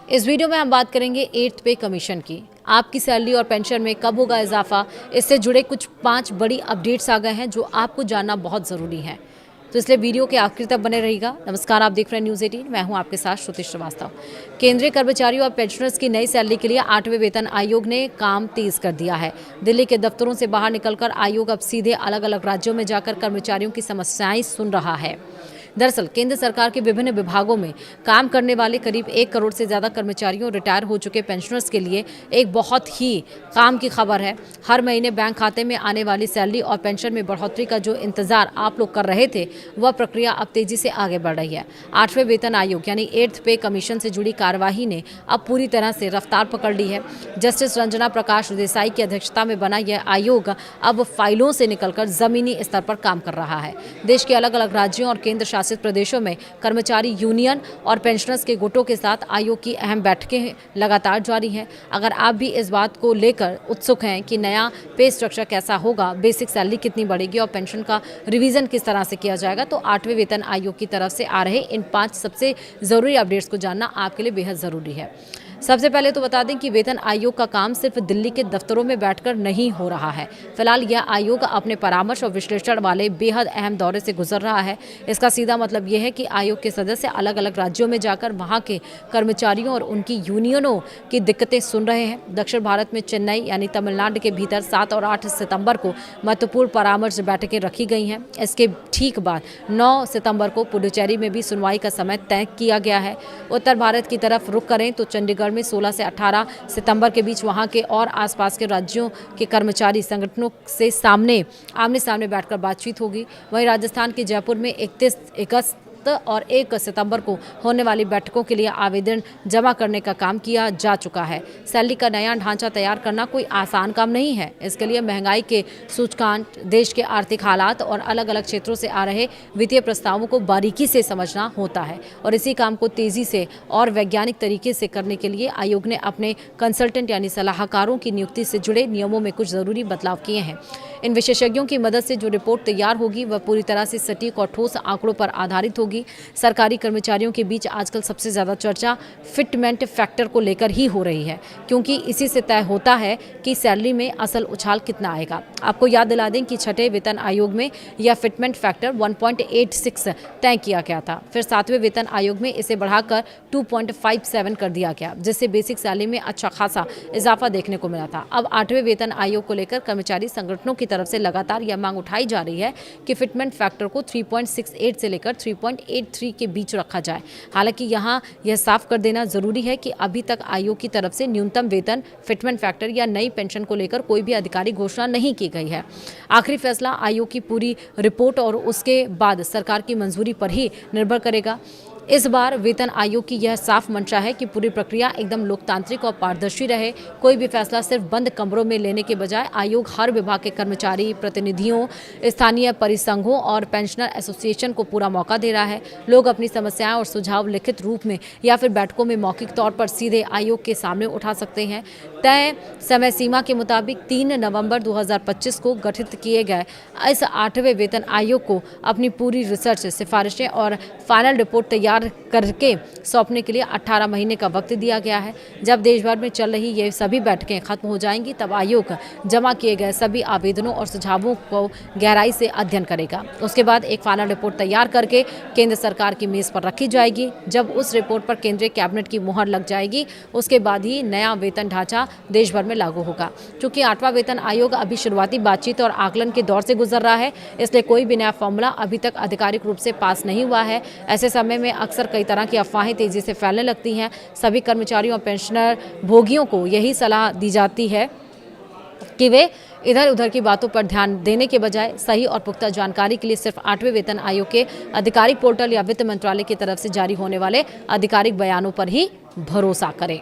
इस वीडियो में हम बात करेंगे 8th पे कमीशन की। आपकी सैलरी और पेंशन में कब होगा इजाफा, इससे जुड़े कुछ 5 बड़ी अपडेट्स आ गए हैं जो आपको जानना बहुत ज़रूरी है। तो इसलिए वीडियो के आखिर तक बने रहिएगा। नमस्कार, आप देख रहे हैं न्यूज़ 18। मैं हूं आपके साथ श्रुति श्रीवास्तव। केंद्रीय कर्मचारियों और पेंशनर्स की नई सैलरी के लिए 8वें वेतन आयोग ने काम तेज कर दिया है। दिल्ली के दफ्तरों से बाहर निकलकर आयोग अब सीधे अलग अलग राज्यों में जाकर कर्मचारियों की समस्याएं सुन रहा है। दरअसल केंद्र सरकार के विभिन्न विभागों में काम करने वाले करीब 1 करोड़ से ज़्यादा कर्मचारियों, रिटायर हो चुके पेंशनर्स के लिए एक बहुत ही काम की खबर है। हर महीने बैंक खाते में आने वाली सैलरी और पेंशन में बढ़ोतरी का जो इंतजार आप लोग कर रहे थे, वह प्रक्रिया अब तेजी से आगे बढ़ रही है। 8वें वेतन आयोग यानी 8th पे कमीशन से जुड़ी कार्यवाही ने अब पूरी तरह से रफ्तार पकड़ ली है। जस्टिस रंजना प्रकाश देसाई की अध्यक्षता में बना यह आयोग अब फाइलों से निकलकर जमीनी स्तर पर काम कर रहा है। देश के अलग अलग राज्यों और केंद्र शासित प्रदेशों में कर्मचारी यूनियन और पेंशनर्स के गुटों के साथ आयोग की अहम बैठकें लगातार जारी हैं। अगर आप भी इस बात को लेकर उत्सुक हैं कि नया पे स्ट्रक्चर कैसा होगा, बेसिक सैलरी कितनी बढ़ेगी और पेंशन का रिवीजन किस तरह से किया जाएगा, तो 8वें वेतन आयोग की तरफ से आ रहे इन 5 सबसे ज़रूरी अपडेट्स को जानना आपके लिए बेहद ज़रूरी है। सबसे पहले तो बता दें कि वेतन आयोग का काम सिर्फ दिल्ली के दफ्तरों में बैठकर नहीं हो रहा है। फिलहाल यह आयोग अपने परामर्श और विश्लेषण वाले बेहद अहम दौरे से गुजर रहा है। इसका सीधा मतलब यह है कि आयोग के सदस्य अलग अलग राज्यों में जाकर वहां के कर्मचारियों और उनकी यूनियनों की दिक्कतें सुन रहे हैं। दक्षिण भारत में चेन्नई यानी तमिलनाडु के भीतर 7 और 8 सितंबर को महत्वपूर्ण परामर्श बैठकें रखी गई हैं। इसके ठीक बाद 9 सितंबर को पुडुचेरी में भी सुनवाई का समय तय किया गया है। उत्तर भारत की तरफ रुख करें तो चंडीगढ़ में 16 से 18 सितंबर के बीच वहां के और आसपास के राज्यों के कर्मचारी संगठनों से आमने सामने बैठकर बातचीत होगी। वहीं राजस्थान के जयपुर में 31 अगस्त और 1 सितंबर को होने वाली बैठकों के लिए आवेदन जमा करने का काम किया जा चुका है। सैलरी का नया ढांचा तैयार करना कोई आसान काम नहीं है। इसके लिए महंगाई के सूचकांक, देश के आर्थिक हालात और अलग अलग क्षेत्रों से आ रहे वित्तीय प्रस्तावों को बारीकी से समझना होता है और इसी काम को तेजी से और वैज्ञानिक तरीके से करने के लिए आयोग ने अपने कंसल्टेंट यानी सलाहकारों की नियुक्ति से जुड़े नियमों में कुछ ज़रूरी बदलाव किए हैं। इन विशेषज्ञों की मदद से जो रिपोर्ट तैयार होगी वह पूरी तरह से सटीक और ठोस आंकड़ों पर आधारित होगी। सरकारी कर्मचारियों के बीच आजकल सबसे ज़्यादा चर्चा फिटमेंट फैक्टर को लेकर ही हो रही है, क्योंकि इसी से तय होता है कि सैलरी में असल उछाल कितना आएगा। आपको याद दिला दें कि 6ठे वेतन आयोग में यह फिटमेंट फैक्टर 1.86 तय किया गया था। फिर 7वें वेतन आयोग में इसे बढ़ाकर 2.57 कर दिया गया, जिससे बेसिक सैलरी में अच्छा खासा इजाफा देखने को मिला था। अब 8वें वेतन आयोग को लेकर कर्मचारी संगठनों की तरफ से लगातार यह मांग उठाई जा रही है कि फिटमेंट फैक्टर को 3.68 से लेकर 3.83 के बीच रखा जाए। हालांकि यहां यह साफ कर देना जरूरी है कि अभी तक आयोग की तरफ से न्यूनतम वेतन, फिटमेंट फैक्टर या नई पेंशन को लेकर कोई भी आधिकारिक घोषणा नहीं की गई है। आखिरी फैसला आयोग की पूरी रिपोर्ट और उसके बाद सरकार की मंजूरी पर ही निर्भर करेगा। इस बार वेतन आयोग की यह साफ मंशा है कि पूरी प्रक्रिया एकदम लोकतांत्रिक और पारदर्शी रहे। कोई भी फैसला सिर्फ बंद कमरों में लेने के बजाय आयोग हर विभाग के कर्मचारी प्रतिनिधियों, स्थानीय परिसंघों और पेंशनर एसोसिएशन को पूरा मौका दे रहा है। लोग अपनी समस्याएं और सुझाव लिखित रूप में या फिर बैठकों में मौखिक तौर पर सीधे आयोग के सामने उठा सकते हैं। तय समय सीमा के मुताबिक 3 नवंबर 2025 को गठित किए गए इस 8वें वेतन आयोग को अपनी पूरी रिसर्च, सिफारिशें और फाइनल रिपोर्ट तैयार करके सौंपने के लिए 18 महीने का वक्त दिया गया है। जब देश भर में चल रही ये सभी बैठकें खत्म हो जाएंगी, तब आयोग जमा किए गए सभी आवेदनों और सुझावों को गहराई से अध्ययन करेगा। उसके बाद एक फाइनल रिपोर्ट तैयार करके केंद्र सरकार की मेज पर रखी जाएगी। जब उस रिपोर्ट पर केंद्रीय कैबिनेट की मुहर लग जाएगी, उसके बाद ही नया वेतन ढांचा देश भर में लागू होगा। चूंकि 8वां वेतन आयोग अभी शुरुआती बातचीत और आकलन के दौर से गुजर रहा है, इसलिए कोई भी नया फॉर्मूला अभी तक आधिकारिक रूप से पास नहीं हुआ है। ऐसे समय में अक्सर कई तरह की अफवाहें तेजी से फैलने लगती हैं। सभी कर्मचारियों और पेंशनर भोगियों को यही सलाह दी जाती है कि वे इधर उधर की बातों पर ध्यान देने के बजाय सही और पुख्ता जानकारी के लिए सिर्फ 8वें वेतन आयोग के आधिकारिक पोर्टल या वित्त मंत्रालय की तरफ से जारी होने वाले आधिकारिक बयानों पर ही भरोसा करें।